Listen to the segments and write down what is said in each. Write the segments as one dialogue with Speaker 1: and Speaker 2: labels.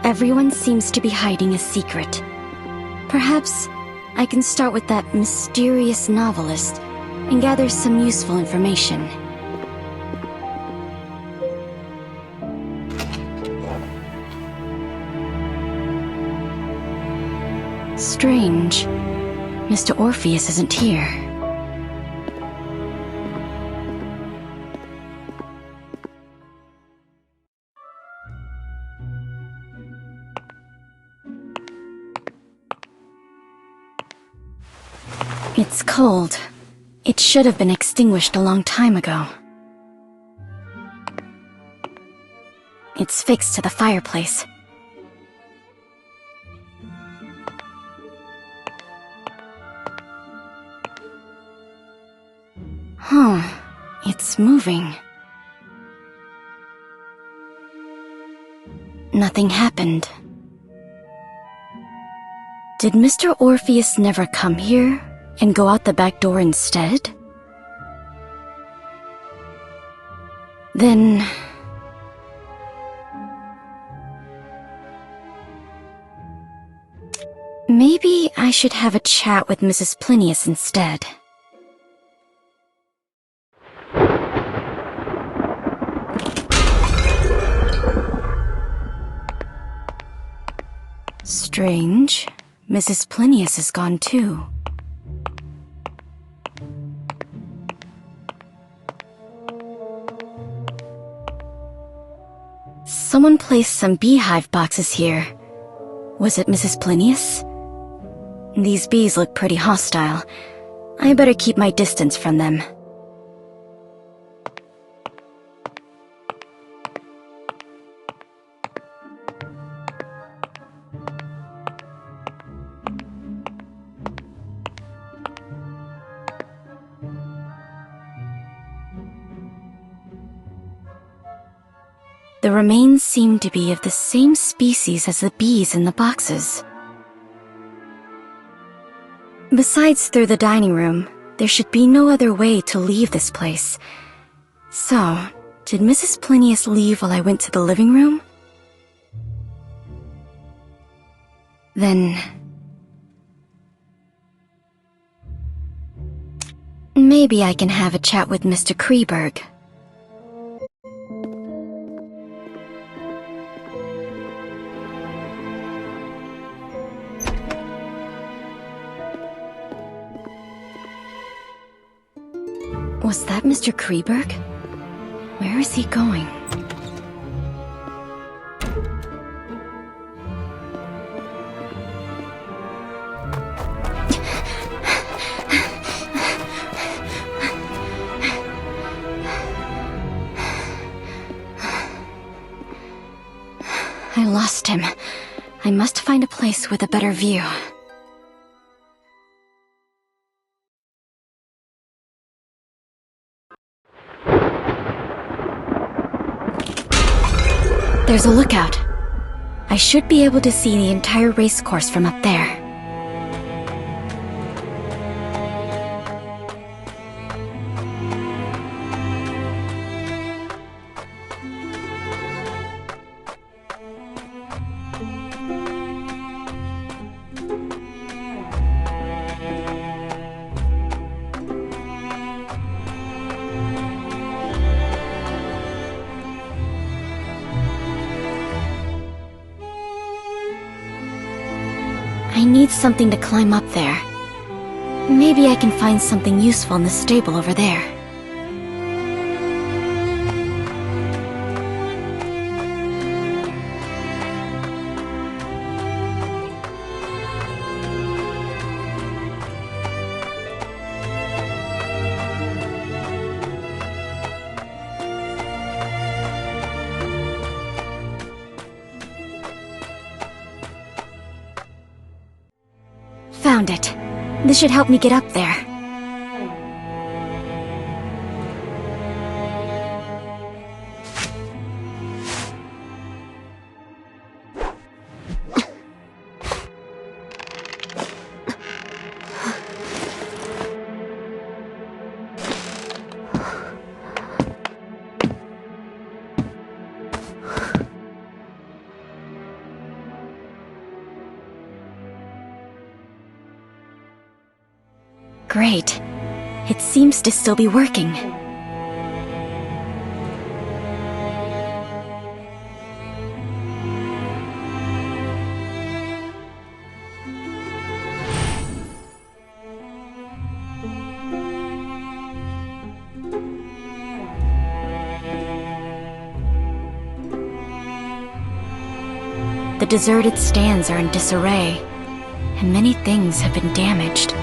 Speaker 1: Everyone seems to be hiding a secret. Perhaps I can start with that mysterious novelist and gather some useful information. Strange. Mr. Orpheus isn't here. It's cold. It should have been extinguished a long time ago. It's fixed to the fireplace. Huh. It's moving. Nothing happened. Did Mr. Orpheus never come here and go out the back door instead? Then... maybe I should have a chat with Mrs. Plinius instead. Strange. Mrs. Plinius is gone too. Someone placed some beehive boxes here. Was it Mrs. Plinius? These bees look pretty hostile. I better keep my distance from them. The remains seem to be of the same species as the bees in the boxes. Besides through the dining room, there should be no other way to leave this place. So, did Mrs. Plinius leave while I went to the living room? Then... maybe I can have a chat with Mr. Kreberg. Was that Mr. Kreberg? Where is he going? I lost him. I must find a place with a better view. There's a lookout. I should be able to see the entire racecourse from up there. I need something to climb up there. Maybe I can find something useful in the stable over there. Found it. This should help me get up there. Great. It seems to still be working. The deserted stands are in disarray, and many things have been damaged.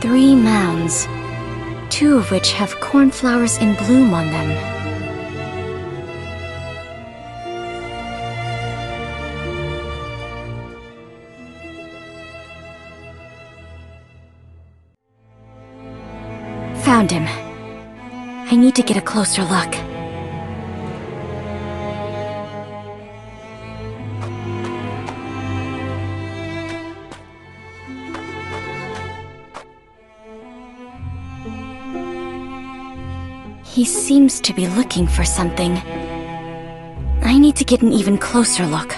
Speaker 1: Three mounds, two of which have cornflowers in bloom on them. Found him. I need to get a closer look. He seems to be looking for something. I need to get an even closer look.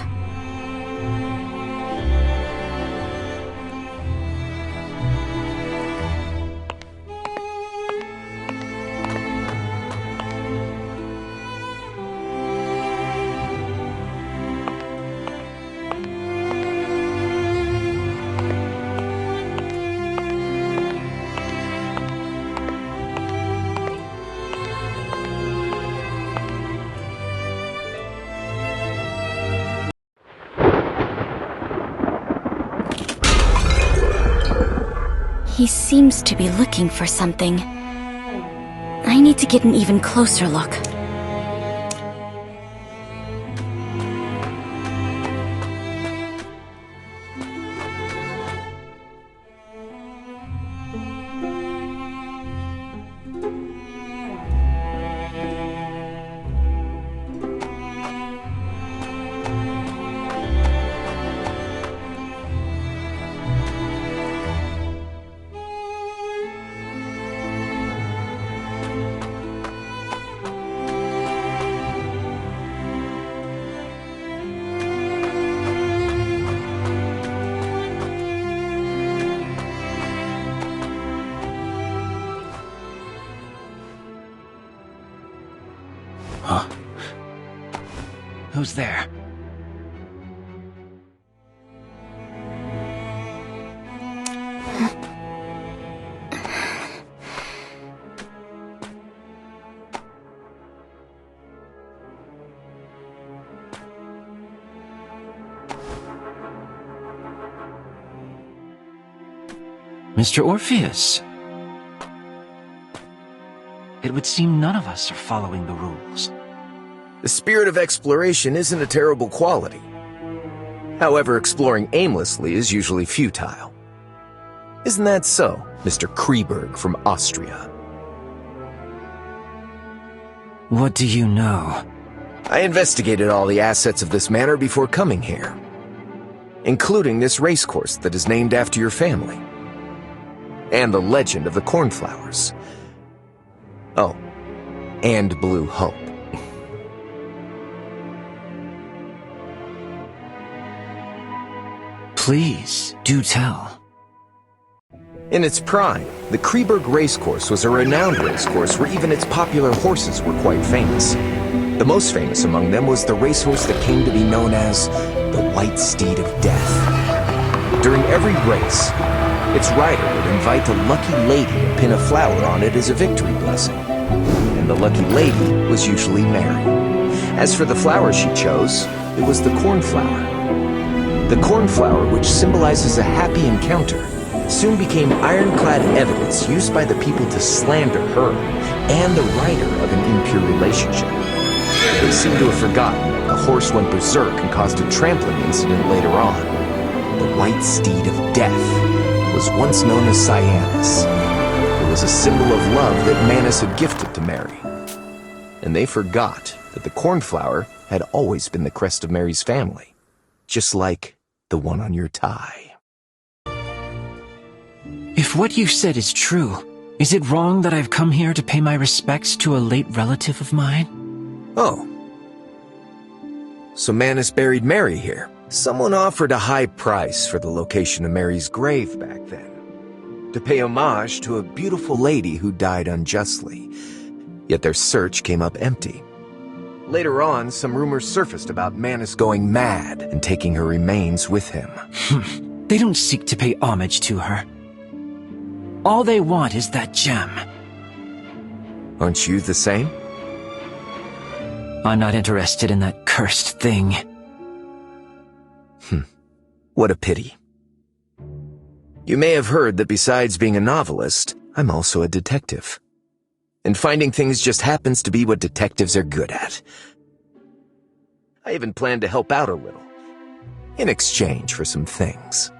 Speaker 1: He seems to be looking for something. I need to get an even closer look.
Speaker 2: Huh? Who's there? Mr. Orpheus. It would seem none of us are following the rules.
Speaker 3: The spirit of exploration isn't a terrible quality. However, exploring aimlessly is usually futile. Isn't that so, Mr. Kreberg from Austria?
Speaker 2: What do you know?
Speaker 3: I investigated all the assets of this manor before coming here, including this racecourse that is named after your family, and the legend of the cornflowers. Oh, and Blue Hope.
Speaker 2: Please, do tell.
Speaker 3: In its prime, the Kreberg racecourse was a renowned racecourse where even its popular horses were quite famous. The most famous among them was the racehorse that came to be known as the White Steed of Death. During every race, its rider would invite a lucky lady to pin a flower on it as a victory blessing. And the lucky lady was usually Mary. As for the flower she chose, it was the cornflower. The cornflower, which symbolizes a happy encounter, soon became ironclad evidence used by the people to slander her and the rider of an impure relationship. They seem to have forgotten that the horse went berserk and caused a trampling incident later on. The White Steed of Death was once known as Cyanus. It was a symbol of love that Manus had gifted to Mary. And they forgot that the cornflower had always been the crest of Mary's family, just like the one on your tie.
Speaker 2: If what you said is true, is it wrong that I've come here to pay my respects to a late relative of mine?
Speaker 3: Oh. So Manus buried Mary here. Someone offered a high price for the location of Mary's grave back then, to pay homage to a beautiful lady who died unjustly. Yet their search came up empty. Later on, some rumors surfaced about Manus going mad and taking her remains with him.
Speaker 2: They don't seek to pay homage to her. All they want is that gem.
Speaker 3: Aren't you the same?
Speaker 2: I'm not interested in that cursed thing.
Speaker 3: What a pity. You may have heard that besides being a novelist, I'm also a detective. And finding things just happens to be what detectives are good at. I even plan to help out a little, in exchange for some things.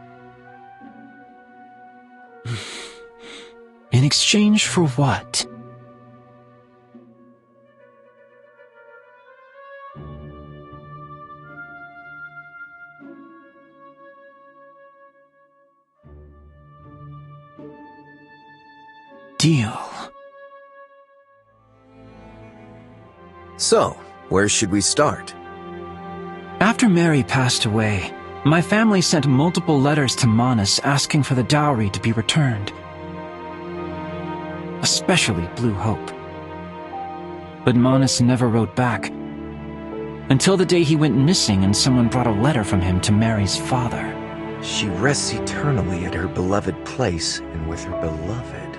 Speaker 2: In exchange for what? Deal.
Speaker 3: So, where should we start?
Speaker 2: After Mary passed away, my family sent multiple letters to Manus asking for the dowry to be returned. Especially Blue Hope. But Manus never wrote back, until the day he went missing and someone brought a letter from him to Mary's father.
Speaker 3: She rests eternally at her beloved place and with her beloved.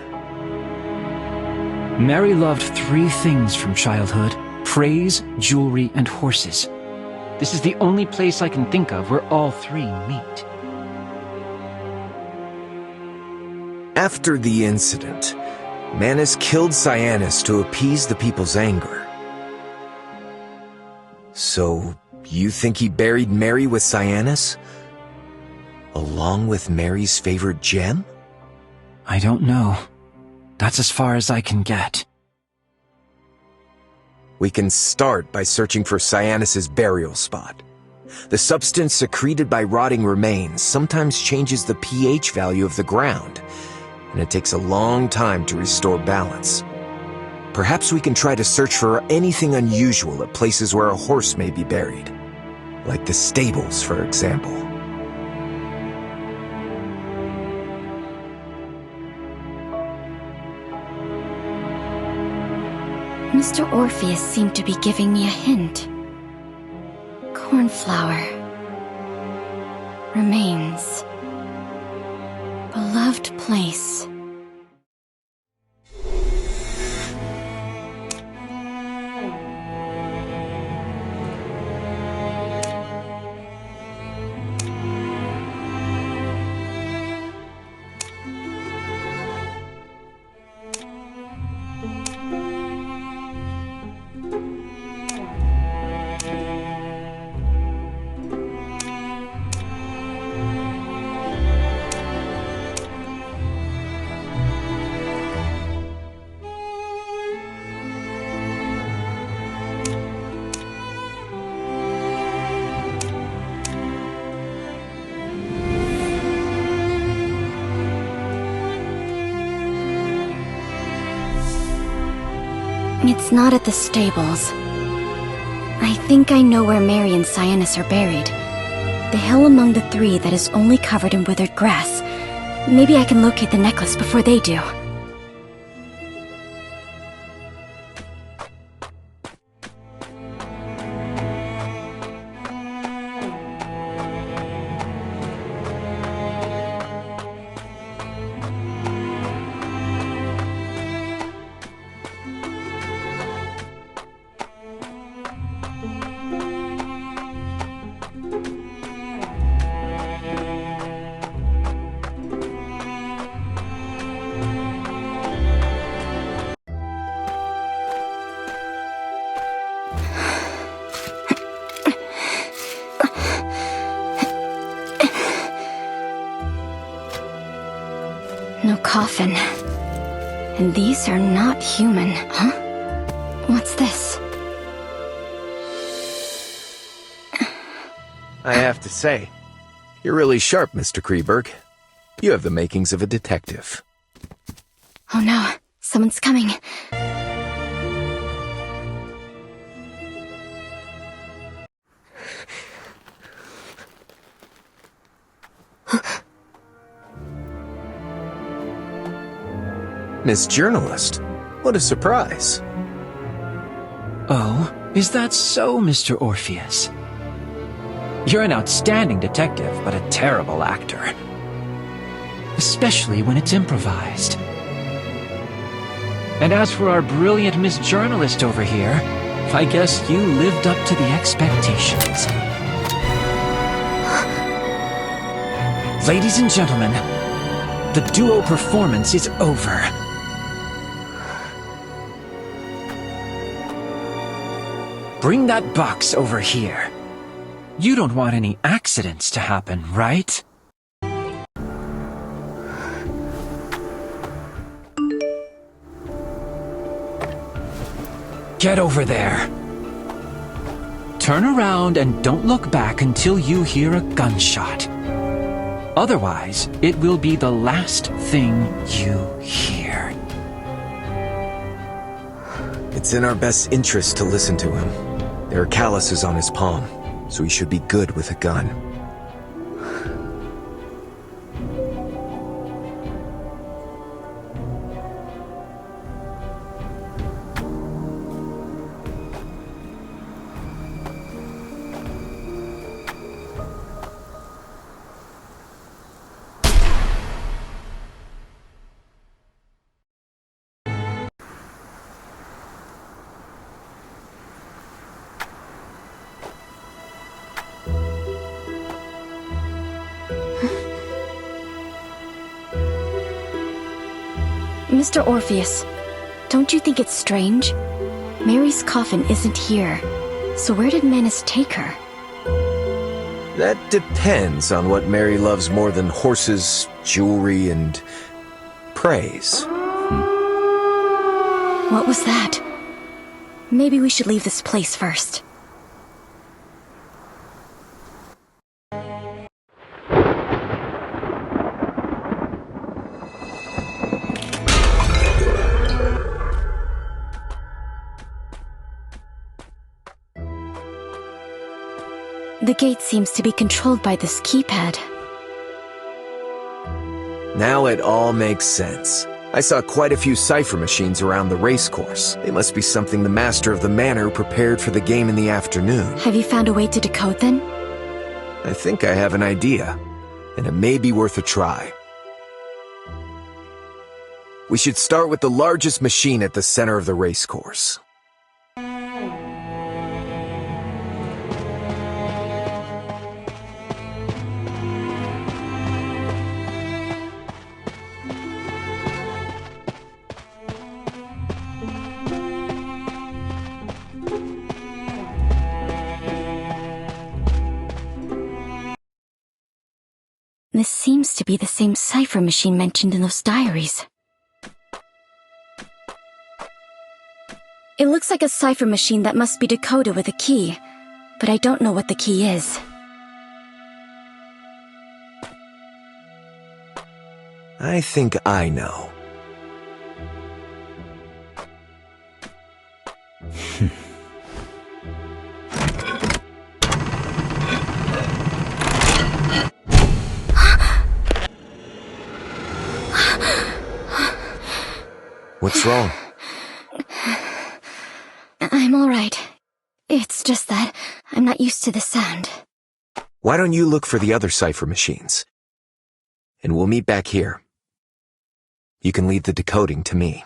Speaker 2: Mary loved 3 things from childhood: praise, jewelry, and horses. This is the only place I can think of where all 3 meet.
Speaker 3: After the incident, Manus killed Cyanus to appease the people's anger. So, you think he buried Mary with Cyanus? Along with Mary's favorite gem?
Speaker 2: I don't know. That's as far as I can get.
Speaker 3: We can start by searching for Cyanus's burial spot. The substance secreted by rotting remains sometimes changes the pH value of the ground, and it takes a long time to restore balance. Perhaps we can try to search for anything unusual at places where a horse may be buried, like the stables, for example.
Speaker 1: Mr. Orpheus seemed to be giving me a hint. Cornflower. Remains. Beloved place. It's not at the stables. I think I know where Mary and Cyanus are buried. The hill among the 3 that is only covered in withered grass. Maybe I can locate the necklace before they do. No coffin. And these are not human, huh? What's this?
Speaker 3: I have to say, you're really sharp, Mr. Kreberg. You have the makings of a detective.
Speaker 1: Oh no, someone's coming.
Speaker 3: Miss Journalist, what a surprise.
Speaker 2: Oh, is that so, Mr. Orpheus? You're an outstanding detective, but a terrible actor. Especially when it's improvised. And as for our brilliant Miss Journalist over here, I guess you lived up to the expectations. Ladies and gentlemen, the duo performance is over. Bring that box over here. You don't want any accidents to happen, right? Get over there. Turn around and don't look back until you hear a gunshot. Otherwise, it will be the last thing you hear.
Speaker 3: It's in our best interest to listen to him. There are calluses on his palm, so he should be good with a gun.
Speaker 1: Mr. Orpheus, don't you think it's strange? Mary's coffin isn't here, so where did Manus take her?
Speaker 3: That depends on what Mary loves more than horses, jewelry, and praise.
Speaker 1: What was that? Maybe we should leave this place first. The gate seems to be controlled by this keypad.
Speaker 3: Now it all makes sense. I saw quite a few cipher machines around the racecourse. They must be something the master of the manor prepared for the game in the afternoon.
Speaker 1: Have you found a way to decode them?
Speaker 3: I think I have an idea, and it may be worth a try. We should start with the largest machine at the center of the racecourse.
Speaker 1: This seems to be the same cipher machine mentioned in those diaries. It looks like a cipher machine that must be decoded with a key, but I don't know what the key is.
Speaker 3: I think I know. What's wrong?
Speaker 1: I'm alright. It's just that I'm not used to the sound.
Speaker 3: Why don't you look for the other cipher machines? And we'll meet back here. You can leave the decoding to me.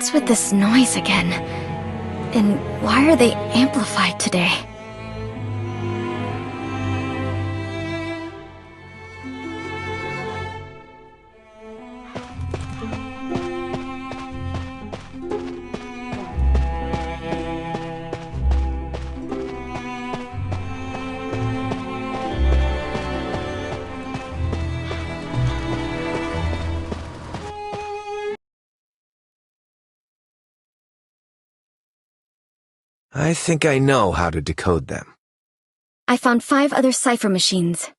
Speaker 1: What's with this noise again? And why are they amplified today?
Speaker 3: I think I know how to decode them.
Speaker 1: I found 5 other cipher machines.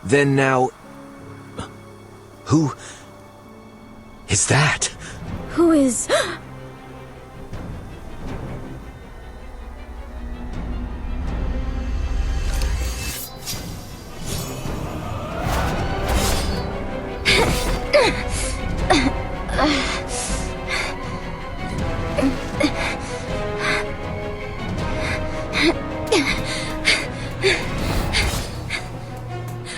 Speaker 3: Then now... Who... is that?
Speaker 1: Who is...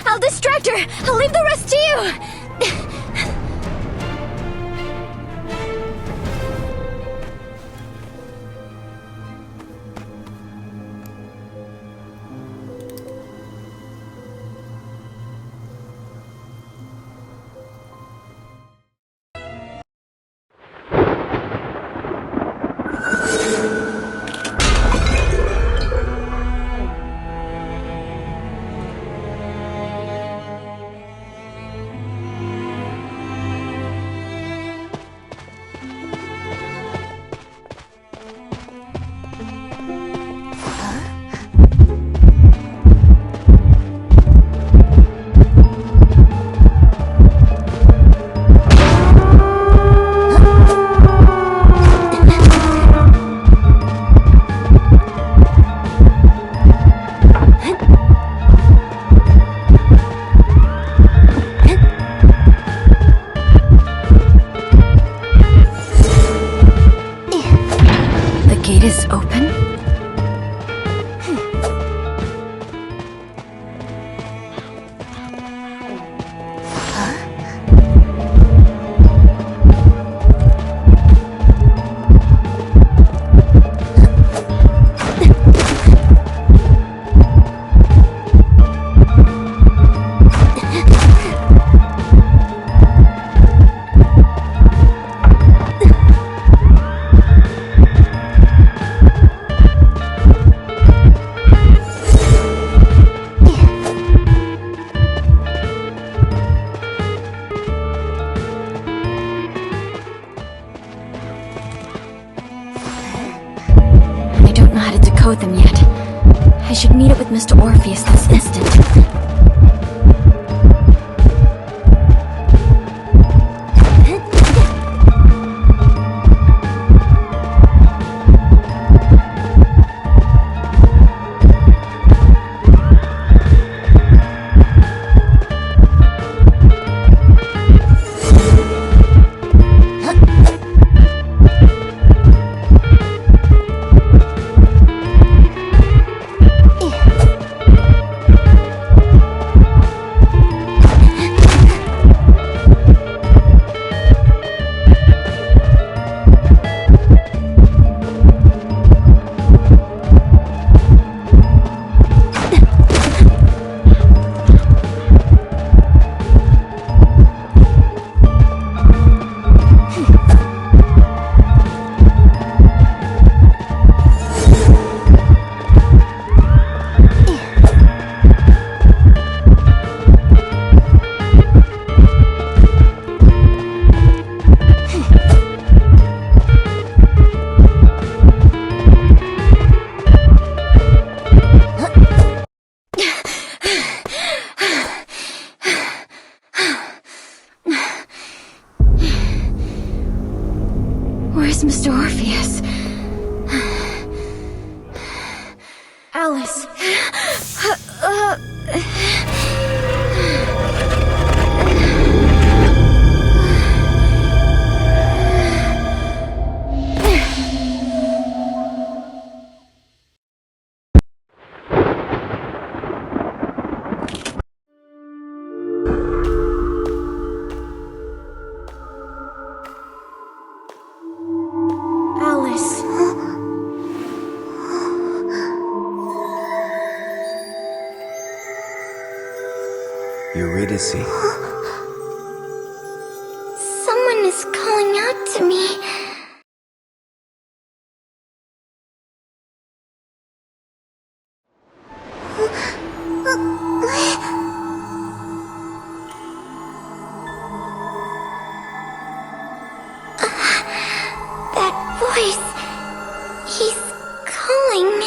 Speaker 1: I'll distract her! I'll leave the rest to you! decode them yet. I should meet up with Mr. Orpheus this instant. Where's Mr. Orpheus? Alice. Alice.
Speaker 3: Eurydice.
Speaker 1: Someone is calling out to me. That voice. He's calling.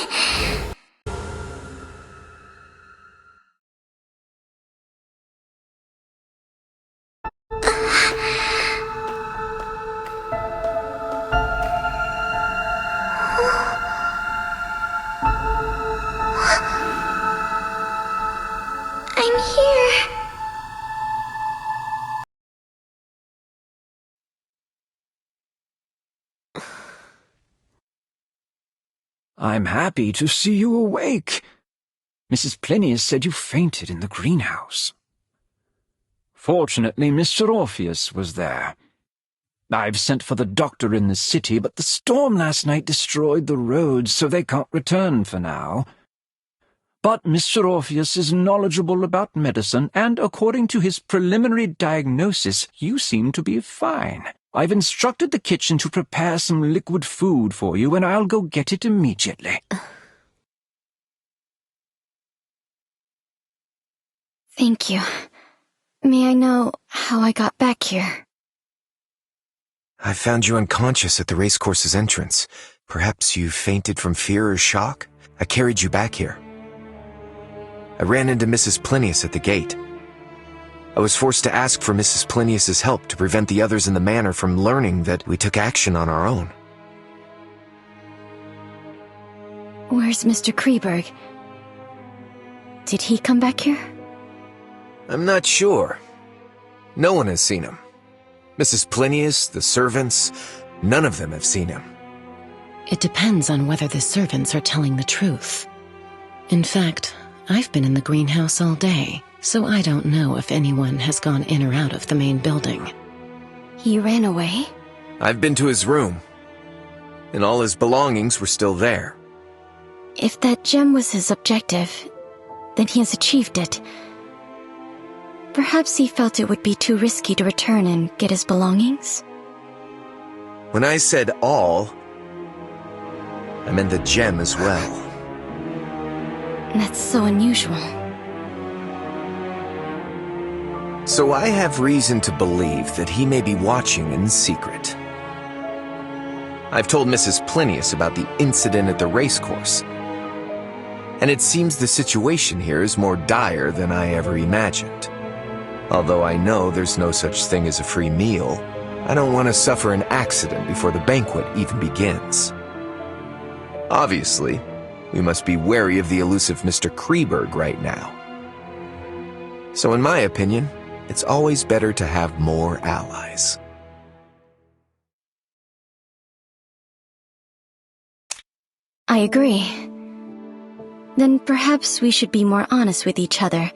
Speaker 1: I'm here.
Speaker 2: I'm happy to see you awake. Mrs. Plinius said you fainted in the greenhouse. Fortunately, Mr. Orpheus was there. I've sent for the doctor in the city, but the storm last night destroyed the roads, so they can't return for now. But Mr. Orpheus is knowledgeable about medicine, and according to his preliminary diagnosis, you seem to be fine. I've instructed the kitchen to prepare some liquid food for you, and I'll go get it immediately.
Speaker 1: Thank you. May I know how I got back here?
Speaker 3: I found you unconscious at the racecourse's entrance. Perhaps you fainted from fear or shock? I carried you back here. I ran into Mrs. Plinius at the gate. I was forced to ask for Mrs. Plinius's help to prevent the others in the manor from learning that we took action on our own.
Speaker 1: Where's Mr. Kreberg? Did he come back here?
Speaker 3: I'm not sure. No one has seen him. Mrs. Plinius, the servants, none of them have seen him.
Speaker 4: It depends on whether the servants are telling the truth. In fact, I've been in the greenhouse all day, so I don't know if anyone has gone in or out of the main building.
Speaker 1: He ran away?
Speaker 3: I've been to his room, and all his belongings were still there.
Speaker 1: If that gem was his objective, then he has achieved it. Perhaps he felt it would be too risky to return and get his belongings?
Speaker 3: When I said all, I meant the gem as well.
Speaker 1: That's so unusual.
Speaker 3: So I have reason to believe that he may be watching in secret. I've told Mrs. Plinius about the incident at the racecourse, and it seems the situation here is more dire than I ever imagined. Although I know there's no such thing as a free meal, I don't want to suffer an accident before the banquet even begins. Obviously, we must be wary of the elusive Mr. Kreberg right now. So in my opinion, it's always better to have more allies.
Speaker 1: I agree. Then perhaps we should be more honest with each other,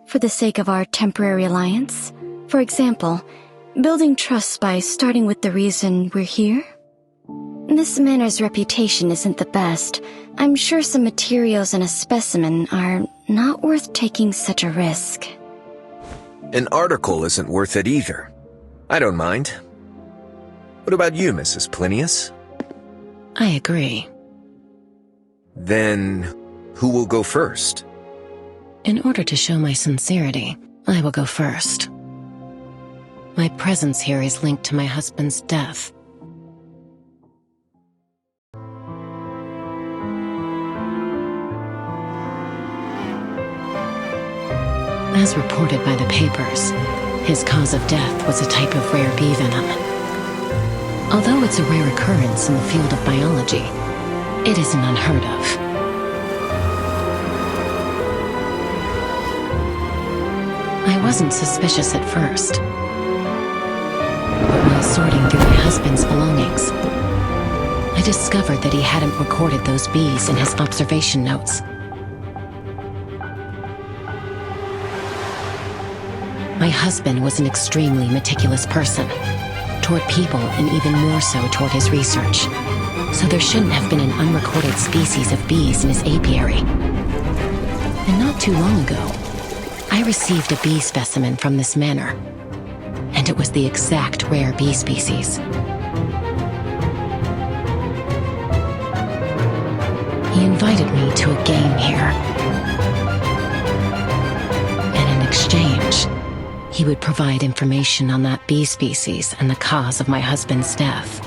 Speaker 1: for the sake of our temporary alliance. For example, building trust by starting with the reason we're here. This manor's reputation isn't the best. I'm sure some materials and a specimen are not worth taking such a risk.
Speaker 3: An article isn't worth it either. I don't mind. What about you, Mrs. Plinius?
Speaker 4: I agree.
Speaker 3: Then, who will go first?
Speaker 4: In order to show my sincerity, I will go first. My presence here is linked to my husband's death. As reported by the papers, his cause of death was a type of rare bee venom. Although it's a rare occurrence in the field of biology, it isn't unheard of. I wasn't suspicious at first, but while sorting through my husband's belongings, I discovered that he hadn't recorded those bees in his observation notes. My husband was an extremely meticulous person, toward people and even more so toward his research, so there shouldn't have been an unrecorded species of bees in his apiary. And not too long ago, I received a bee specimen from this manor, and it was the exact rare bee species. He invited me to a game here, and in exchange, he would provide information on that bee species and the cause of my husband's death.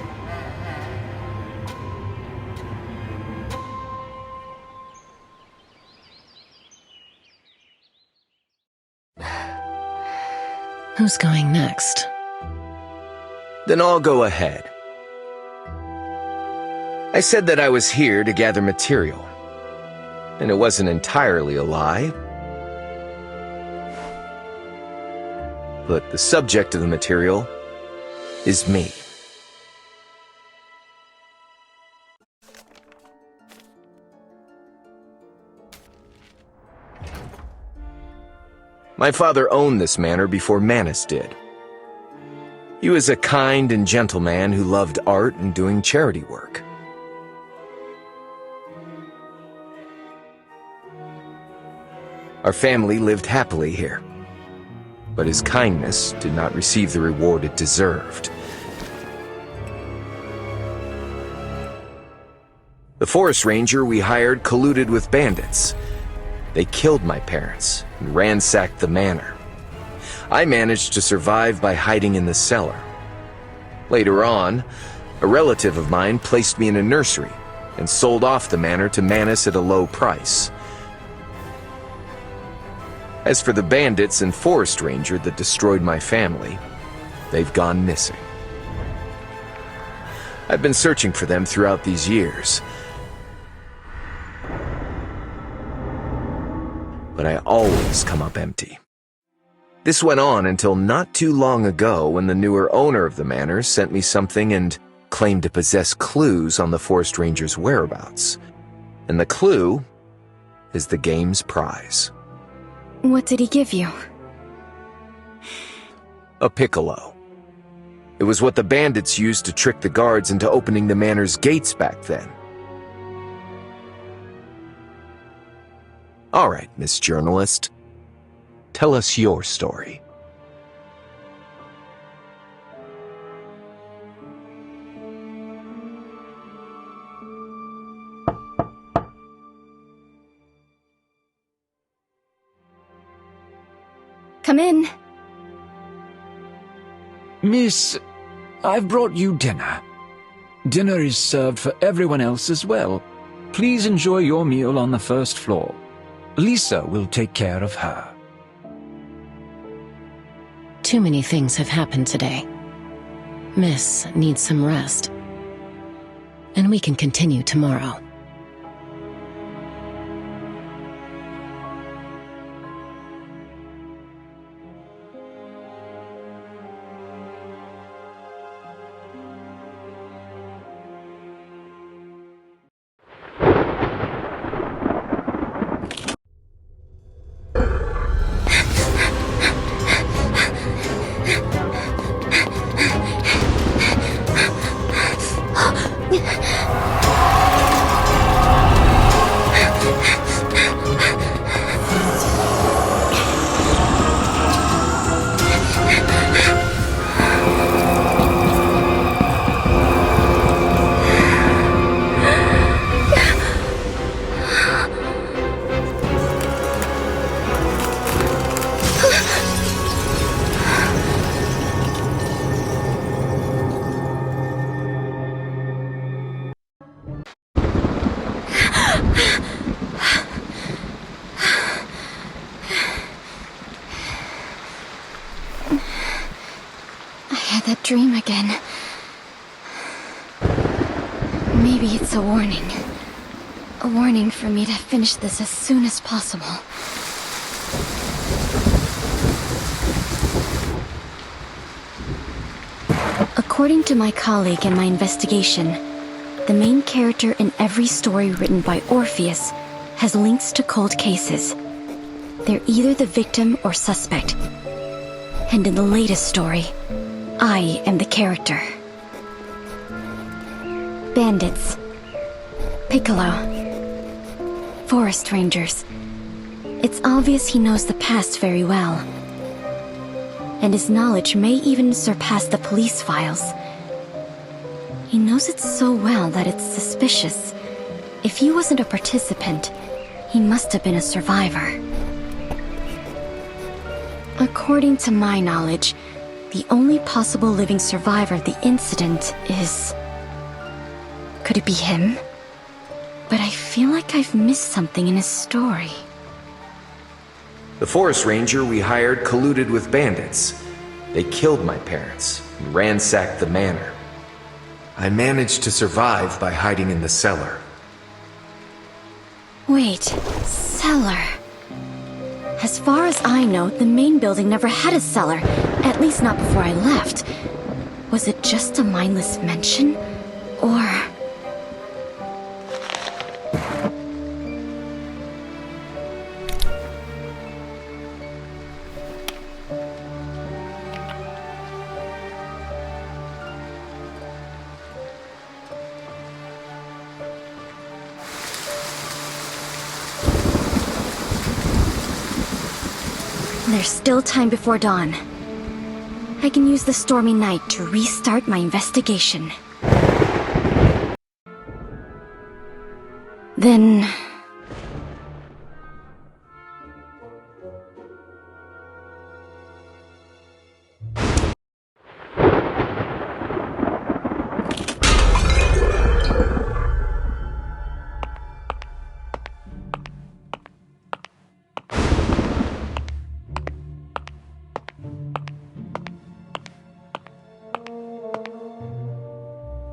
Speaker 4: Who's going next?
Speaker 3: Then I'll go ahead. I said that I was here to gather material, and it wasn't entirely a lie. But the subject of the material is me. My father owned this manor before Manus did. He was a kind and gentle man who loved art and doing charity work. Our family lived happily here, but his kindness did not receive the reward it deserved. The forest ranger we hired colluded with bandits. They killed my parents and ransacked the manor. I managed to survive by hiding in the cellar. Later on, a relative of mine placed me in a nursery and sold off the manor to Manus at a low price. As for the bandits and forest ranger that destroyed my family, they've gone missing. I've been searching for them throughout these years, but I always come up empty. This went on until not too long ago when the newer owner of the manor sent me something and claimed to possess clues on the forest ranger's whereabouts. And the clue is the game's prize.
Speaker 1: What did he give you?
Speaker 3: A piccolo. It was what the bandits used to trick the guards into opening the manor's gates back then. All right, Miss Journalist. Tell us your story.
Speaker 1: Come in.
Speaker 2: Miss, I've brought you dinner. Dinner is served for everyone else as well. Please enjoy your meal on the first floor. Lisa will take care of her.
Speaker 4: Too many things have happened today. Miss needs some rest. And we can continue tomorrow.
Speaker 1: That dream again. Maybe it's a warning. A warning for me to finish this as soon as possible. According to my colleague in my investigation, the main character in every story written by Orpheus has links to cold cases. They're either the victim or suspect. And in the latest story, I am the character. Bandits, Piccolo, forest rangers. It's obvious he knows the past very well. And his knowledge may even surpass the police files. He knows it so well that it's suspicious. If he wasn't a participant, he must have been a survivor. According to my knowledge, the only possible living survivor of the incident is... Could it be him? But I feel like I've missed something in his story.
Speaker 3: The forest ranger we hired colluded with bandits. They killed my parents and ransacked the manor. I managed to survive by hiding in the cellar.
Speaker 1: Wait, cellar. As far as I know, the main building never had a cellar, at least not before I left. Was it just a mindless mention? Or... There's still time before dawn. I can use the stormy night to restart my investigation. Then...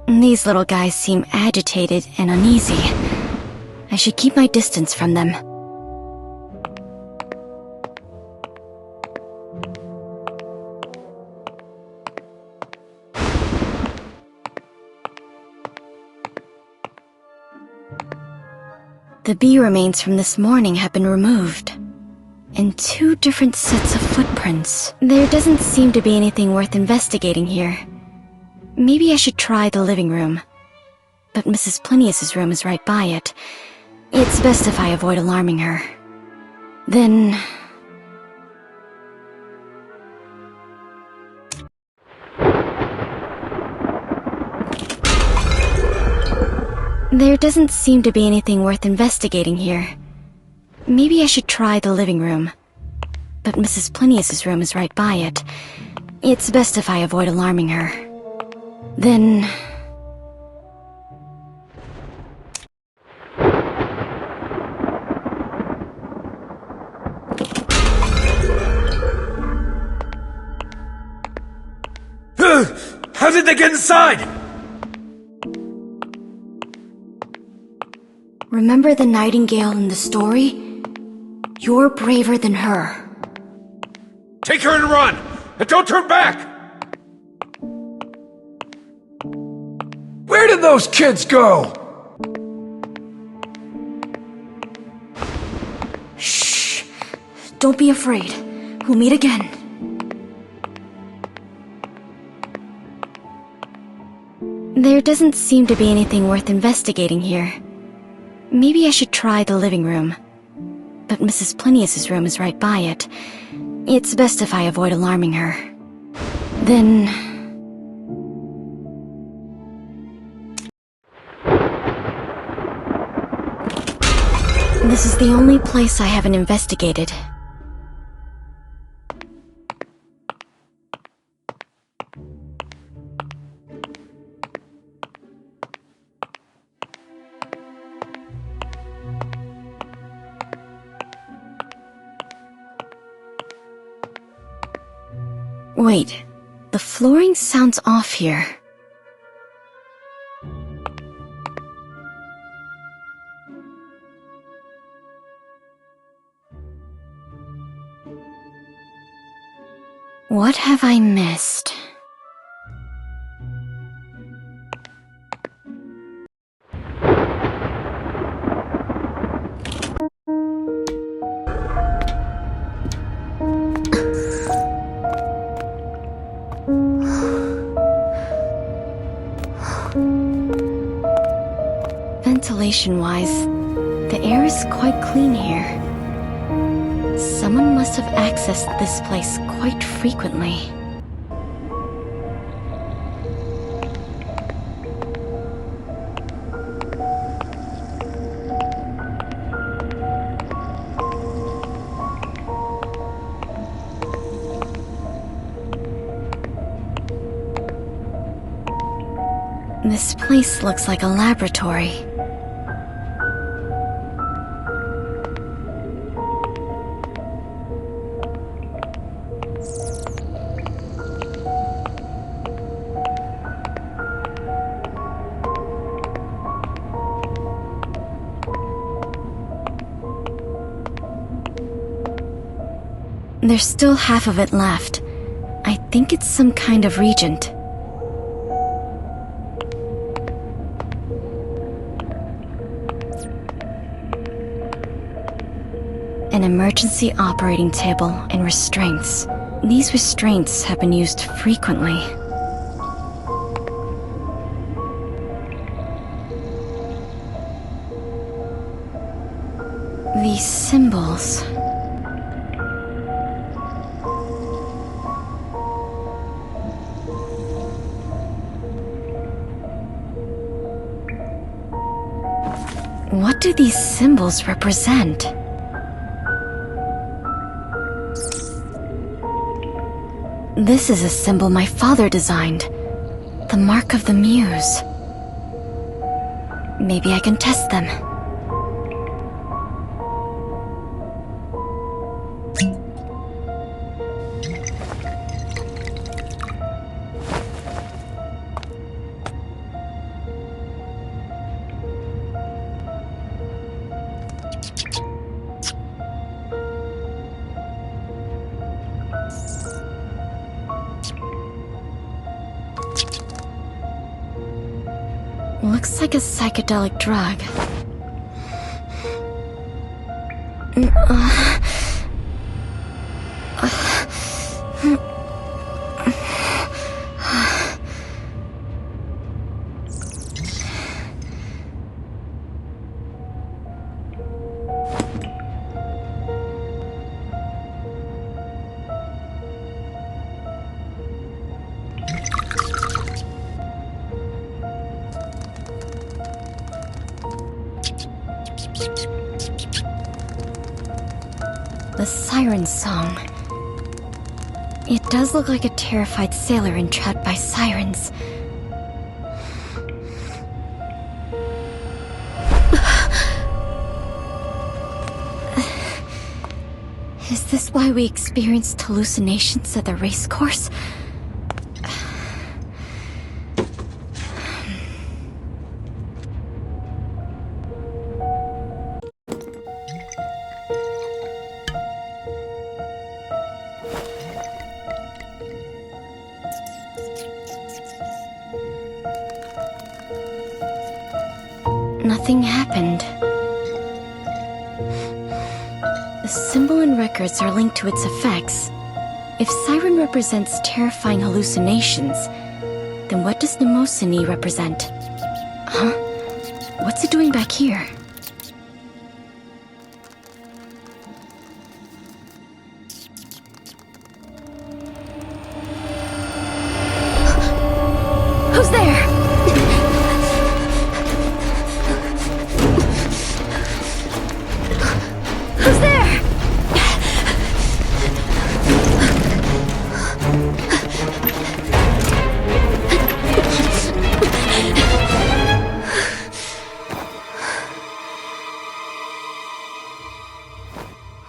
Speaker 1: These little guys seem agitated and uneasy. I should keep my distance from them. The bee remains from this morning have been removed. And 2 different sets of footprints. There doesn't seem to be anything worth investigating here. Maybe I should try the living room. But Mrs. Plinius's room is right by it. It's best if I avoid alarming her. Then... There doesn't seem to be anything worth investigating here. Maybe I should try the living room. But Mrs. Plinius's room is right by it. It's best if I avoid alarming her. Then...
Speaker 3: How did they get inside?
Speaker 1: Remember the nightingale in the story? You're braver than her.
Speaker 3: Take her and run! And don't turn back!
Speaker 5: Where did those kids go?
Speaker 1: Shh! Don't be afraid. We'll meet again. There doesn't seem to be anything worth investigating here. Maybe I should try the living room. But Mrs. Plinius's room is right by it. It's best if I avoid alarming her. Then... This is the only place I haven't investigated. Wait, the flooring sounds off here. What have I missed? Ventilation-wise, the air is quite clean here. Someone must have accessed this place quite frequently. This place looks like a laboratory. There's still half of it left. I think it's some kind of regent. An emergency operating table and restraints. These restraints have been used frequently. These symbols. What do these symbols represent? This is a symbol my father designed. The mark of the muse. Maybe I can test them. Looks like a psychedelic drug. The siren song. It does look like a terrified sailor entrapped by sirens. Is this why we experienced hallucinations at the racecourse? Nothing happened. The symbol and records are linked to its effects. If siren represents terrifying hallucinations, then what does mnemosyne represent? Huh? What's it doing back here? Who's there? Who's there?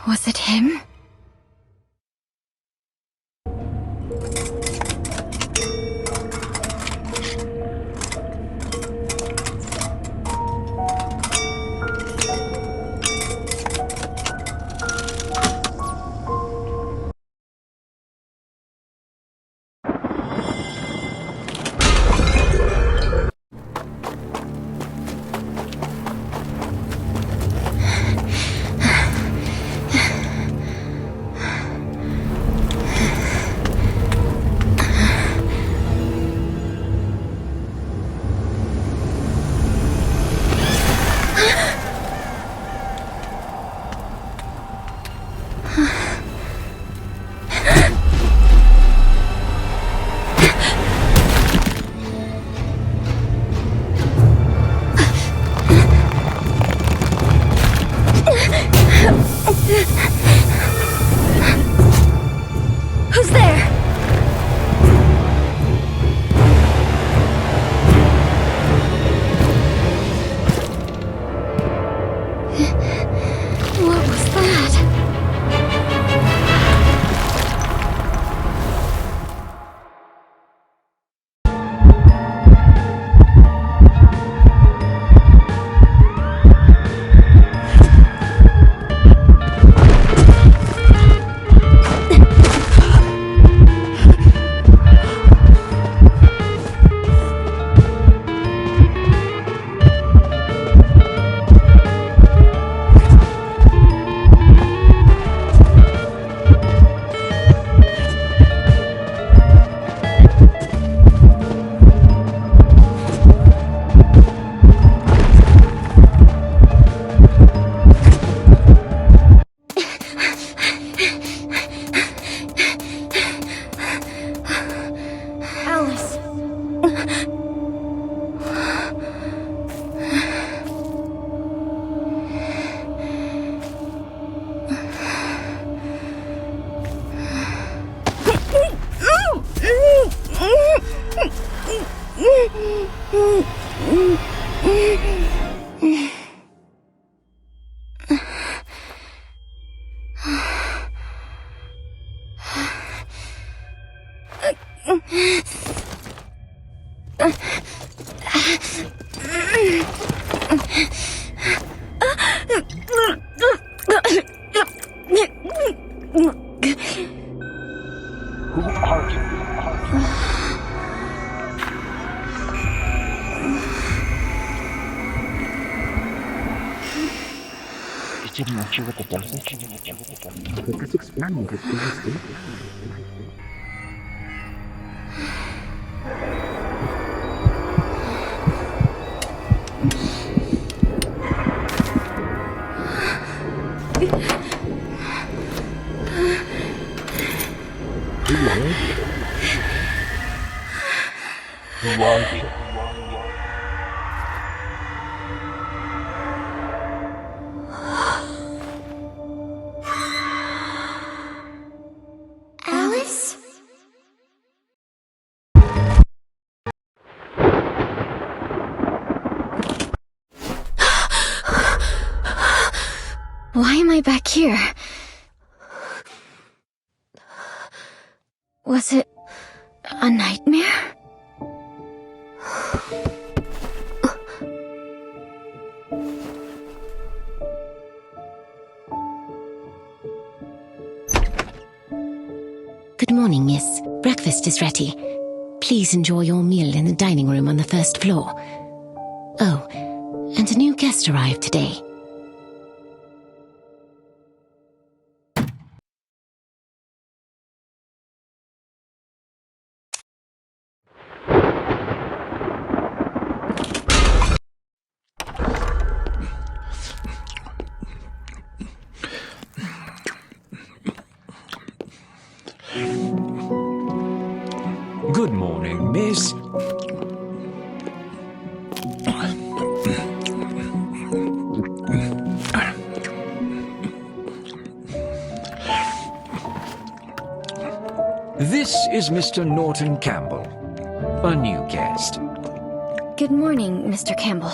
Speaker 1: Was it him? Who's there? What was that? Alice.
Speaker 5: Who are you? You didn't know you were the devil? Let us explain this to you. Who are you?
Speaker 1: Alice? Why am I back here? Was it a nightmare?
Speaker 4: Good morning, miss. Breakfast is ready. Please enjoy your meal in the dining room on the first floor. Oh, and a new guest arrived today.
Speaker 2: Good morning, miss. This is Mr. Norton Campbell, a new guest.
Speaker 1: Good morning, Mr. Campbell.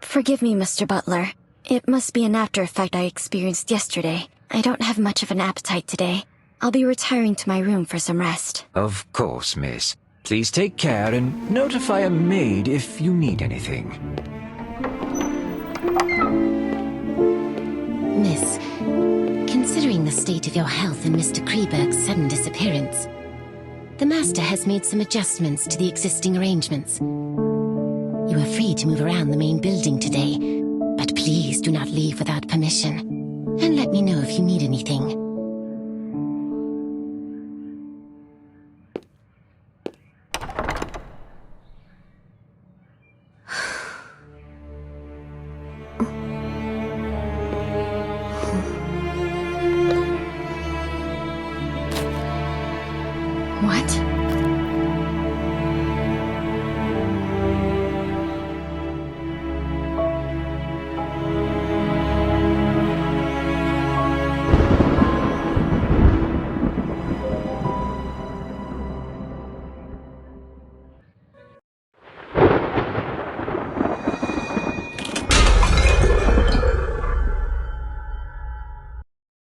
Speaker 1: Forgive me, Mr. Butler. It must be an after effect I experienced yesterday. I don't have much of an appetite today. I'll be retiring to my room for some rest.
Speaker 2: Of course, miss. Please take care and notify a maid if you need anything.
Speaker 4: Miss, considering the state of your health and Mr. Kreberg's sudden disappearance, the Master has made some adjustments to the existing arrangements. You are free to move around the main building today, but please do not leave without permission. And let me know if you need anything.
Speaker 1: What?